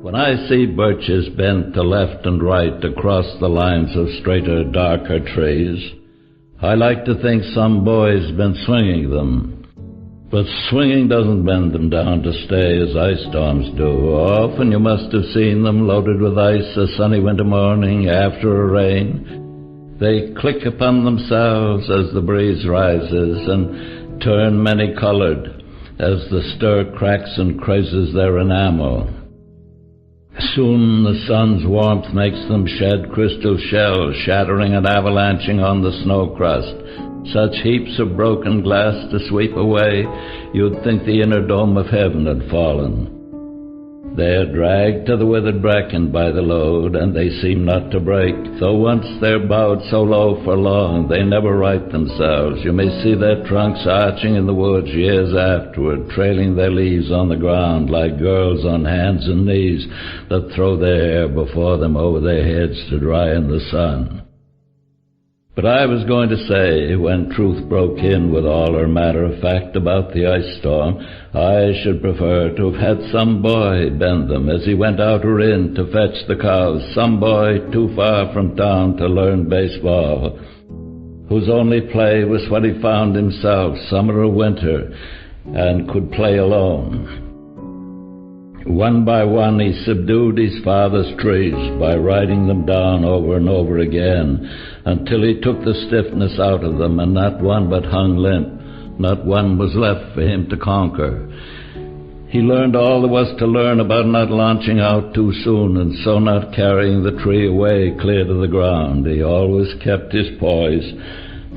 When I see birches bent to left and right across the lines of straighter, darker trees, I like to think some boy's been swinging them. But swinging doesn't bend them down to stay as ice storms do. Often you must have seen them loaded with ice a sunny winter morning after a rain. They click upon themselves as the breeze rises and turn many-colored as the stir cracks and crazes their enamel. Soon the sun's warmth makes them shed crystal shells, shattering and avalanching on the snow crust. Such heaps of broken glass to sweep away, you'd think the inner dome of heaven had fallen. They're dragged to the withered bracken by the load, and they seem not to break. Though once they're bowed so low for long, they never right themselves. You may see their trunks arching in the woods years afterward, trailing their leaves on the ground like girls on hands and knees that throw their hair before them over their heads to dry in the sun. But I was going to say, when truth broke in with all her matter-of-fact about the ice storm, I should prefer to have had some boy bend them as he went out or in to fetch the cows, some boy too far from town to learn baseball, whose only play was what he found himself, summer or winter, and could play alone. One by one he subdued his father's trees by writing them down over and over again until he took the stiffness out of them, and not one but hung limp. Not one was left for him to conquer. He learned all there was to learn about not launching out too soon and so not carrying the tree away clear to the ground. He always kept his poise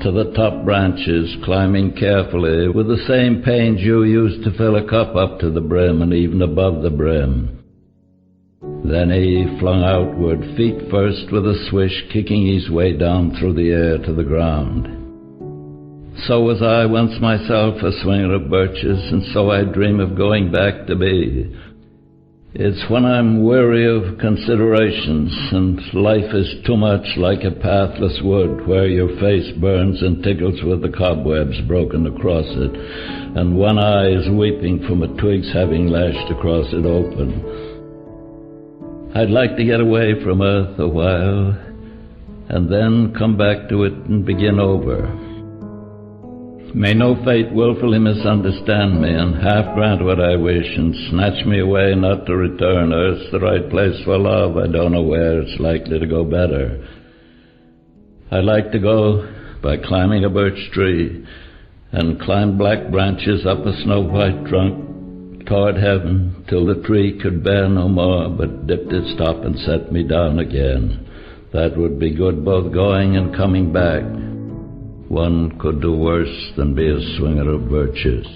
to the top branches, climbing carefully with the same pains you use to fill a cup up to the brim and even above the brim. Then he flung outward, feet first with a swish, kicking his way down through the air to the ground. So was I once myself a swinger of birches, and so I dream of going back to be. It's when I'm weary of considerations and life is too much like a pathless wood where your face burns and tickles with the cobwebs broken across it, and one eye is weeping from a twig's having lashed across it open. I'd like to get away from earth a while and then come back to it and begin over. May no fate willfully misunderstand me and half grant what I wish and snatch me away not to return. Earth's the right place for love. I don't know where it's likely to go better. I'd like to go by climbing a birch tree and climb black branches up a snow-white trunk toward heaven till the tree could bear no more but dipped its top and set me down again. That would be good both going and coming back. One could do worse than be a swinger of birches.